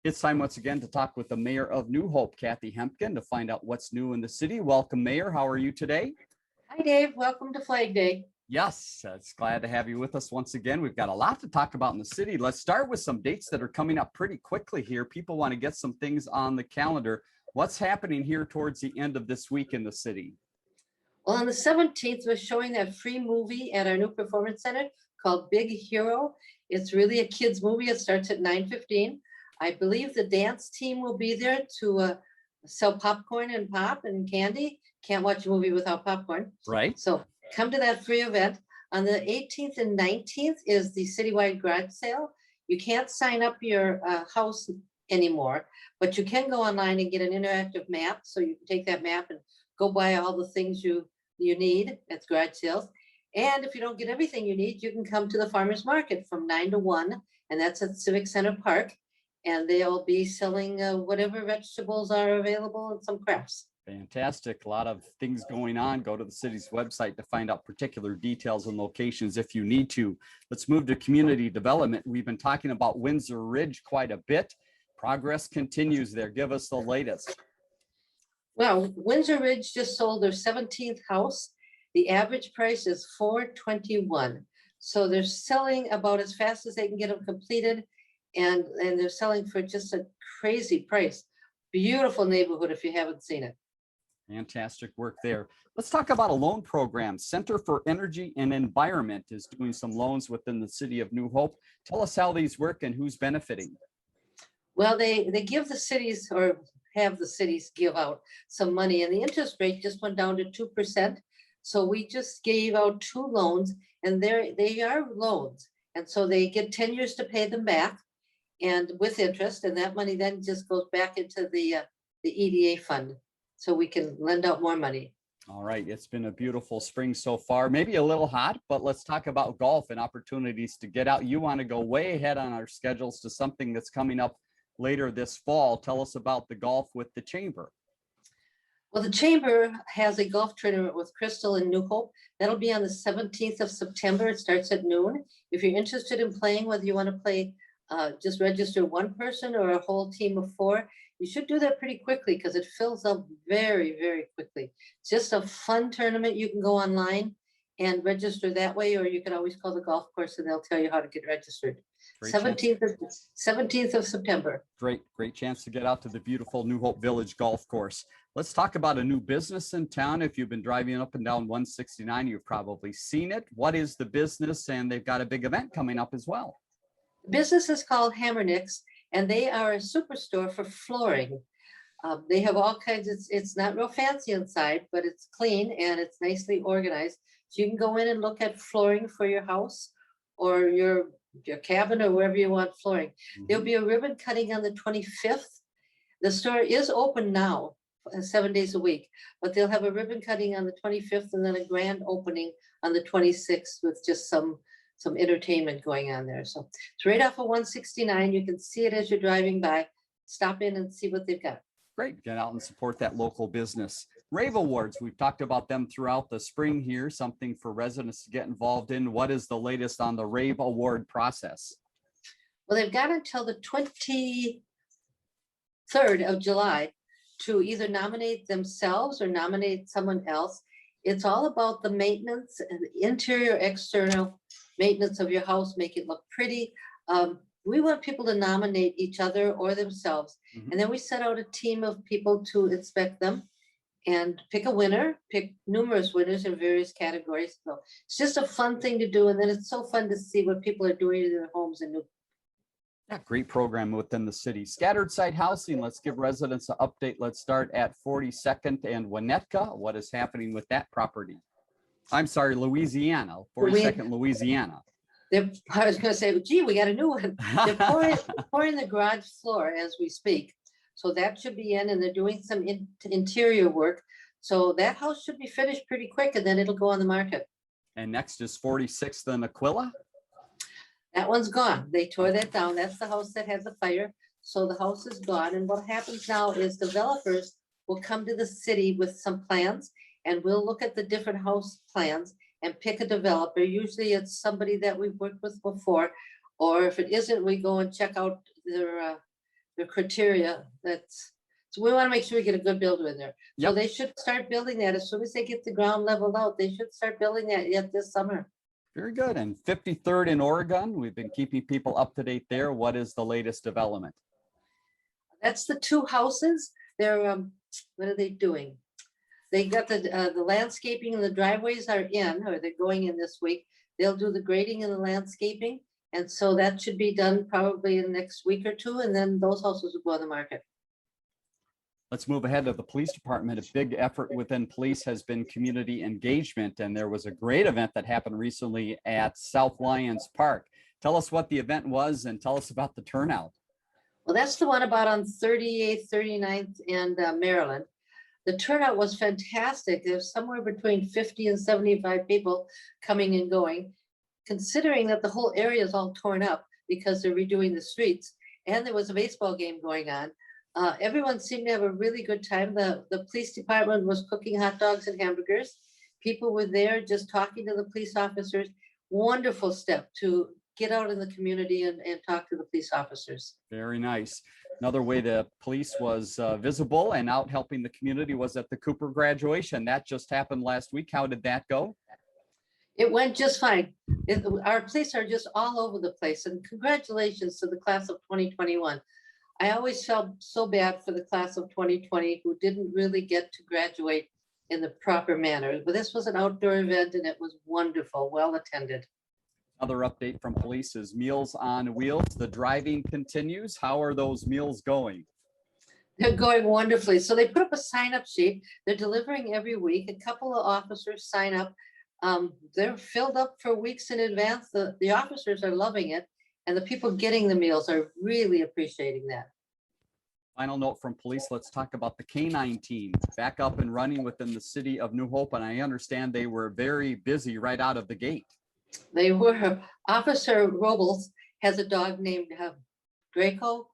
It's time once again to talk with the mayor of New Hope, Kathi Hemken, to find out what's new in the city. Welcome, Mayor. How are you today? Hi, Dave. Welcome to Flag Day. Yes, it's glad to have you with us once again. We've got a lot to talk about in the city. Let's start with some dates that are coming up pretty quickly here. People want to get some things on the calendar. What's happening here towards the end of this week in the city? Well, on the 17th, we're showing that free movie at our new performance center called Big Hero. It's really a kids movie. It starts at 9:15. I believe the dance team will be there to sell popcorn and pop and candy. Can't watch a movie without popcorn. Right. So come to that free event. On the 18th and 19th is the citywide garage sale. You can't sign up your house anymore, but you can go online and get an interactive map. So you can take that map and go buy all the things you need at garage sales. And if you don't get everything you need, you can come to the farmers market from 9 to 1, and that's at Civic Center Park. And they'll be selling whatever vegetables are available and some crafts. Fantastic. A lot of things going on. Go to the city's website to find out particular details and locations if you need to. Let's move to community development. We've been talking about Windsor Ridge quite a bit. Progress continues there. Give us the latest. Well, Windsor Ridge just sold their 17th house. The average price is $421. So they're selling about as fast as they can get them completed. And they're selling for just a crazy price. Beautiful neighborhood if you haven't seen it. Fantastic work there. Let's talk about a loan program. Center for Energy and Environment is doing some loans within the city of New Hope. Tell us how these work and who's benefiting. Well, they give the cities, or have the cities give out some money, and the interest rate just went down to 2%. So we just gave out 2 loans, and they are loans. And so they get 10 years to pay them back, and with interest, and that money then just goes back into the EDA fund, so we can lend out more money. All right, it's been a beautiful spring so far, maybe a little hot, but let's talk about golf and opportunities to get out. You want to go way ahead on our schedules to something that's coming up later this fall. Tell us about the golf with the Chamber. Well, the Chamber has a golf tournament with Crystal in New Hope. That'll be on the 17th of September. It starts at noon. If you're interested in playing, whether you want to play just register one person or a whole team of 4, you should do that pretty quickly because it fills up very, very quickly. It's just a fun tournament. You can go online and register that way, or you can always call the golf course and they'll tell you how to get registered. 17th of September. Great chance to get out to the beautiful New Hope Village Golf Course. Let's talk about a new business in town. If you've been driving up and down 169, you've probably seen it. What is the business? And they've got a big event coming up as well. Business is called Hammernick's, and they are a superstore for flooring. They have all kinds. It's not real fancy inside, but it's clean and it's nicely organized. So you can go in and look at flooring for your house or your cabin or wherever you want flooring. There'll be a ribbon cutting on the 25th. The store is open now 7 days a week, but they'll have a ribbon cutting on the 25th and then a grand opening on the 26th with just some entertainment going on there. So it's right off of 169. You can see it as you're driving by. Stop in and see what they've got. Great. Get out and support that local business. Rave Awards. We've talked about them throughout the spring here, something for residents to get involved in. What is the latest on the Rave Award process? Well, they've got until the 23rd of July to either nominate themselves or nominate someone else. It's all about the maintenance and the interior, external maintenance of your house, make it look pretty. We want people to nominate each other or themselves. And then we set out a team of people to inspect them and pick a winner, pick numerous winners in various categories. So it's just a fun thing to do. And then it's so fun to see what people are doing in their homes and new. Yeah, great program within the city. Scattered site housing. Let's give residents an update. Let's start at 42nd and Winnetka. What is happening with that property? I'm sorry, Louisiana, 42nd Louisiana. I was going to say, gee, we got a new one. They're pouring the garage floor as we speak. So that should be in, and they're doing some interior work. So that house should be finished pretty quick, and then it'll go on the market. And next is 46th and Aquila. That one's gone. They tore that down. That's the house that had the fire. So the house is gone. And what happens now is developers will come to the city with some plans, and we'll look at the different house plans and pick a developer. Usually it's somebody that we've worked with before, or if it isn't, we go and check out their criteria. So we want to make sure we get a good builder in there. So Yep. they should start building that as soon as they get the ground leveled out. They should start building that yet this summer. Very good. And 53rd in Oregon, we've been keeping people up to date there. What is the latest development? That's the two houses. They're, what are they doing? They got the landscaping and the driveways are in, or they're going in this week. They'll do the grading and the landscaping. And so that should be done probably in the next week or two. And then those houses will go on the market. Let's move ahead to the police department. A big effort within police has been community engagement. And there was a great event that happened recently at South Lyons Park. Tell us what the event was and tell us about the turnout. Well, that's the one about on 38th, 39th and Maryland. The turnout was fantastic. There's somewhere between 50 and 75 people coming and going, considering that the whole area is all torn up because they're redoing the streets. And there was a baseball game going on. Everyone seemed to have a really good time. The police department was cooking hot dogs and hamburgers. People were there just talking to the police officers. Wonderful step to get out in the community and talk to the police officers. Very nice. Another way the police was visible and out helping the community was at the Cooper graduation. That just happened last week. How did that go? It went just fine. Our police are just all over the place, and congratulations to the class of 2021. I always felt so bad for the class of 2020 who didn't really get to graduate in the proper manner. But this was an outdoor event and it was wonderful, well attended. Another update from police is Meals on Wheels. The driving continues. How are those meals going? They're going wonderfully. So they put up a sign-up sheet. They're delivering every week. A couple of officers sign up. They're filled up for weeks in advance. The officers are loving it. And the people getting the meals are really appreciating that. Final note from police, let's talk about the K-9 team back up and running within the city of New Hope. And I understand they were very busy right out of the gate. They were. Officer Robles has a dog named Draco.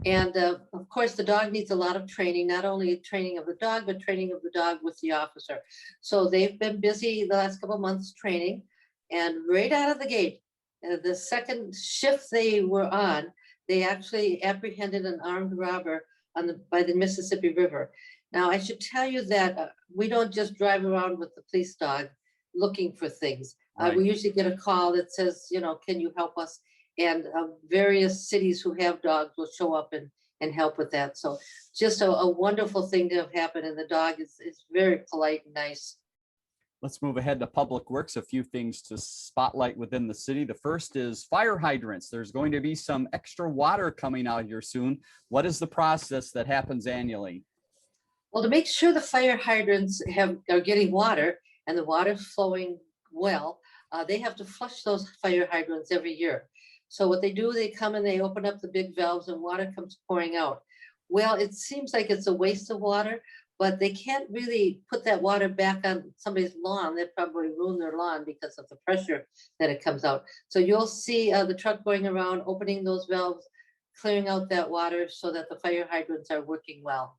And of course, the dog needs a lot of training, not only training of the dog, but training of the dog with the officer. So they've been busy the last couple of months training, and right out of the gate, the second shift they were on, they actually apprehended an armed robber by the Mississippi River. Now, I should tell you that we don't just drive around with the police dog looking for things. Right. We usually get a call that says, can you help us? And various cities who have dogs will show up and help with that. So just a wonderful thing to have happened. And the dog is very polite and nice. Let's move ahead to Public Works. A few things to spotlight within the city. The first is fire hydrants. There's going to be some extra water coming out here soon. What is the process that happens annually? Well, to make sure the fire hydrants are getting water and the water's flowing well, they have to flush those fire hydrants every year. So what they do, they come and they open up the big valves and water comes pouring out. Well, it seems like it's a waste of water, but they can't really put that water back on somebody's lawn. They'd probably ruin their lawn because of the pressure that it comes out. So you'll see the truck going around, opening those valves, clearing out that water so that the fire hydrants are working well.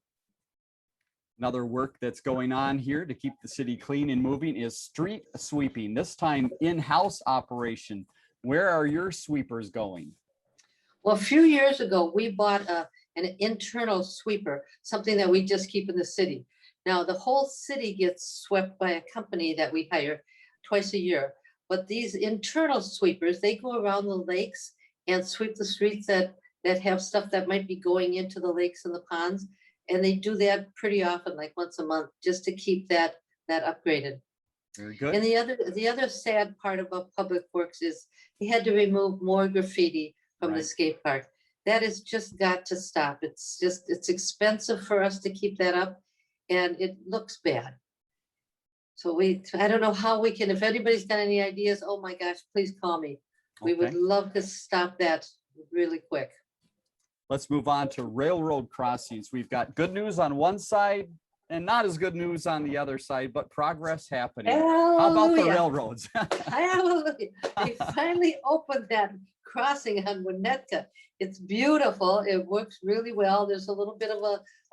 Another work that's going on here to keep the city clean and moving is street sweeping, this time in-house operation. Where are your sweepers going? Well, a few years ago, we bought an internal sweeper, something that we just keep in the city. Now, the whole city gets swept by a company that we hire twice a year. But these internal sweepers, they go around the lakes and sweep the streets that have stuff that might be going into the lakes and the ponds. And they do that pretty often, like once a month, just to keep that upgraded. Very good. And the other sad part about Public Works is he had to remove more graffiti from the skate park. That has just got to stop. It's expensive for us to keep that up, and it looks bad. So I don't know how we can, if anybody's got any ideas, oh my gosh, please call me. We would love to stop that really quick. Let's move on to railroad crossings. We've got good news on one side and not as good news on the other side, but progress happening. Hallelujah. How about the railroads? Hallelujah. They finally opened that crossing on Winnetka. It's beautiful. It works really well. There's a little bit of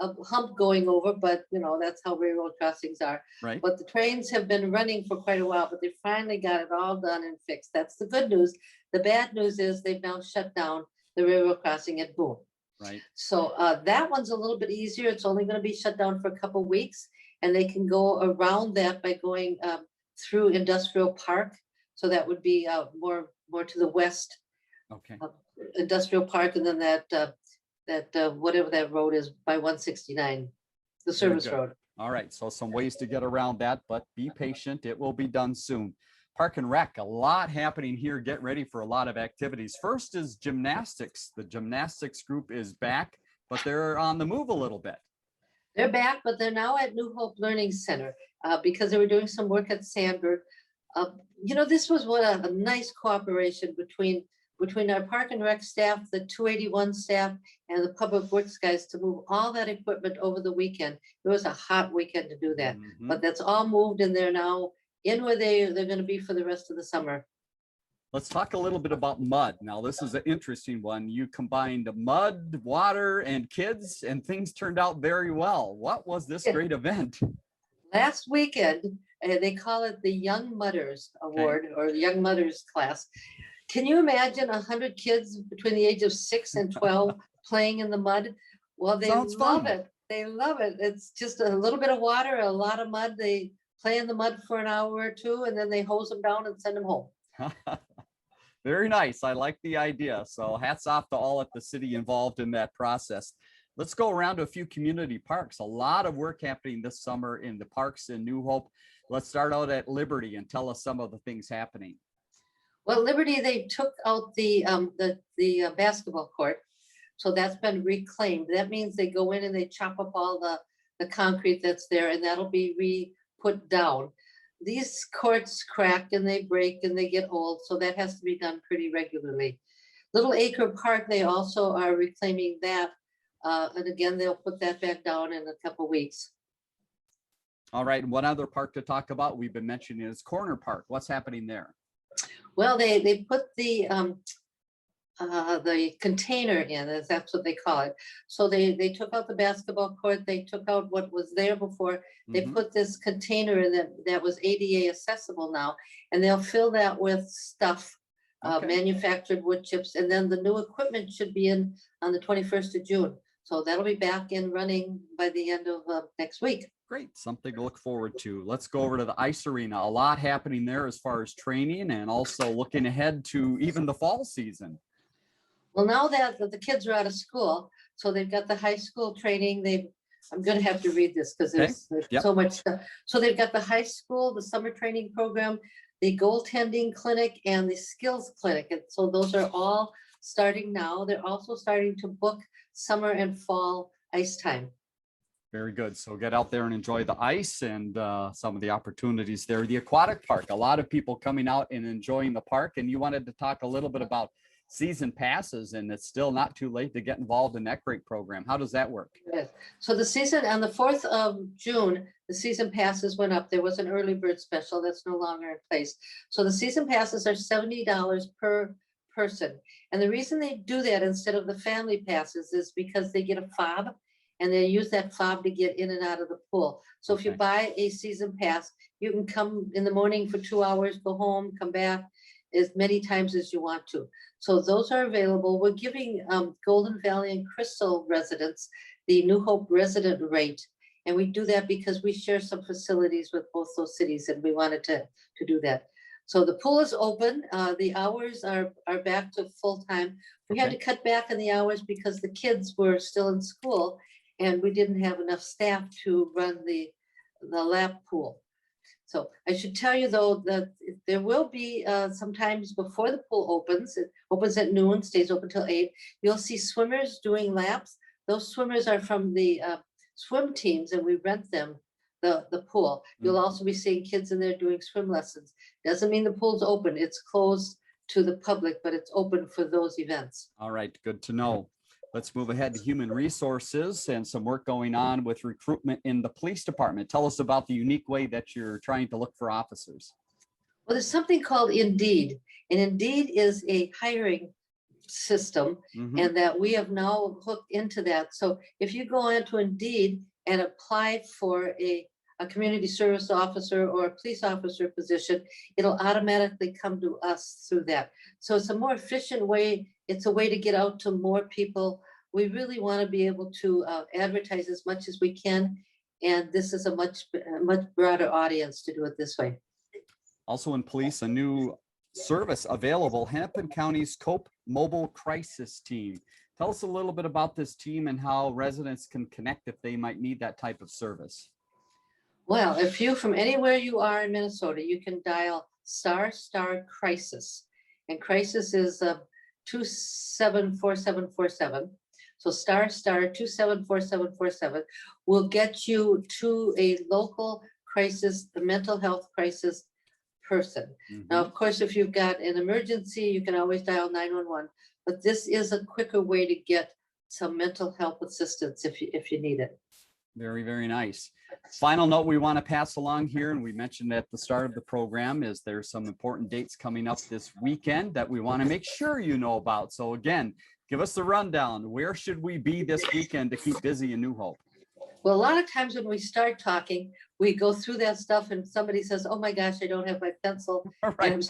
a hump going over, but that's how railroad crossings are. Right. But the trains have been running for quite a while, but they finally got it all done and fixed. That's the good news. The bad news is they've now shut down the railroad crossing at Boone. Right. So that one's a little bit easier. It's only going to be shut down for a couple weeks, and they can go around that by going through Industrial Park. So that would be more to the west, Okay. Industrial Park, and then that whatever that road is by 169, the Very service good. road. All right. So some ways to get around that, but be patient. It will be done soon. Park and Rec, a lot happening here. Get ready for a lot of activities. First is gymnastics. The gymnastics group is back, but they're on the move a little bit. They're back, but they're now at New Hope Learning Center because they were doing some work at Sandburg. This was what a nice cooperation between our Park and Rec staff, the 281 staff, and the Public Works guys to move all that equipment over the weekend. It was a hot weekend to do that, but that's all moved, and they're now in where they're going to be for the rest of the summer. Let's talk a little bit about mud. Now, this is an interesting one. You combined mud, water, and kids, and things turned out very well. What was this great event? Last weekend, they call it the Young Mudders Award, or the Young Mudders class. Can you imagine 100 kids between the age of 6 and 12 playing in the mud? Well, they Sounds love fun. it. They love it. It's just a little bit of water, a lot of mud. They play in the mud for an hour or two, and then they hose them down and send them home. Very nice. I like the idea. So hats off to all at the city involved in that process. Let's go around to a few community parks. A lot of work happening this summer in the parks in New Hope. Let's start out at Liberty and tell us some of the things happening. Well, Liberty, they took out the basketball court. So that's been reclaimed. That means they go in and they chop up all the concrete that's there, and that'll be put down. These courts crack and they break and they get old, so that has to be done pretty regularly. Little Acre Park, they also are reclaiming that, and again, they'll put that back down in a couple weeks. All right, and one other park to talk about we've been mentioning is Corner Park. What's happening there? Well, they put the container in, that's what they call it. So they took out the basketball court, they took out what was there before, they put this container in that was ADA accessible now, and they'll fill that with stuff, manufactured wood chips, and then the new equipment should be in on the 21st of June. So that'll be back in running by the end of next week. Great, something to look forward to. Let's go over to the ice arena. A lot happening there as far as training and also looking ahead to even the fall season. Well, now that the kids are out of school, so they've got the high school training. I'm going to have to read this because there's so much stuff. So they've got the high school, the summer training program, the goaltending clinic, and the skills clinic. And so those are all starting now. They're also starting to book summer and fall ice time. Very good. So get out there and enjoy the ice and some of the opportunities there. The aquatic park, a lot of people coming out and enjoying the park. And you wanted to talk a little bit about season passes, and it's still not too late to get involved in that great program. How does that work? Yes. So the season on the 4th of June, the season passes went up. There was an early bird special that's no longer in place. So the season passes are $70 per person. And the reason they do that instead of the family passes is because they get a fob, and they use that fob to get in and out of the pool. So if you buy a season pass, you can come in the morning for 2 hours, go home, come back as many times as you want to. So those are available. We're giving Golden Valley and Crystal residents the New Hope resident rate. And we do that because we share some facilities with both those cities, and we wanted to do that. So the pool is open. The hours are back to full time. We had to cut back on the hours because the kids were still in school, and we didn't have enough staff to run the lap pool. So I should tell you, though, that there will be sometimes before the pool opens. It opens at noon, stays open till 8. You'll see swimmers doing laps. Those swimmers are from the swim teams, and we rent them the pool. You'll also be seeing kids in there doing swim lessons. Doesn't mean the pool's open. It's closed to the public, but it's open for those events. All right, good to know. Let's move ahead to human resources and some work going on with recruitment in the police department. Tell us about the unique way that you're trying to look for officers. Well, there's something called Indeed, and Indeed is a hiring system, and that we have now hooked into that. So if you go onto Indeed and apply for a community service officer or a police officer position, it'll automatically come to us through that. So it's a more efficient way. It's a way to get out to more people we really want to be able to advertise as much as we can. And this is a much broader audience to do it this way. Also in police, a new service available, Hennepin County's COPE Mobile Crisis Team. Tell us a little bit about this team and how residents can connect if they might need that type of service. Well, if you, from anywhere you are in Minnesota, you can dial ** crisis. And crisis is 274747. So ** 274747 will get you to a local crisis, the mental health crisis person. Now, of course, if you've got an emergency, you can always dial 911, but this is a quicker way to get some mental health assistance if you need it. Very, very nice. Final note we want to pass along here, and we mentioned at the start of the program, is there's some important dates coming up this weekend that we want to make sure you know about. So again, give us the rundown. Where should we be this weekend to keep busy in New Hope? Well, a lot of times when we start talking, we go through that stuff and somebody says, oh my gosh, I don't have my pencil. All And right. I'm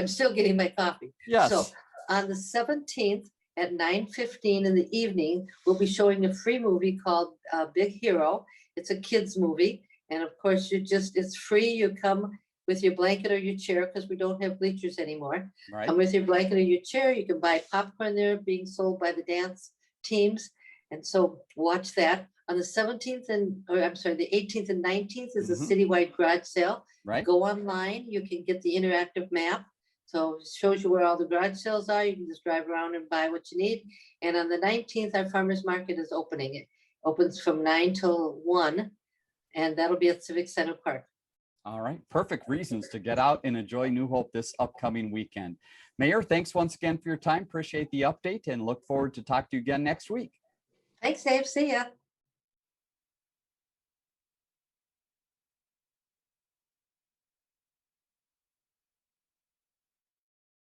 still getting my coffee. Yes. So on the 17th at 9:15 in the evening, we'll be showing a free movie called Big Hero. It's a kids movie. And of course, it's free. You come with your blanket or your chair because we don't have bleachers anymore. Right. Come with your blanket or your chair. You can buy popcorn there being sold by the dance teams. And so watch that. On the 17th the 18th and 19th is a citywide garage sale. Right. Go online, you can get the interactive map. So it shows you where all the garage sales are. You can just drive around and buy what you need. And on the 19th, our farmer's market is opening. It opens from 9 till 1, and that'll be at Civic Center Park. All right. Perfect reasons to get out and enjoy New Hope this upcoming weekend. Mayor, thanks once again for your time. Appreciate the update and look forward to talk to you again next week. Thanks, Dave. See ya.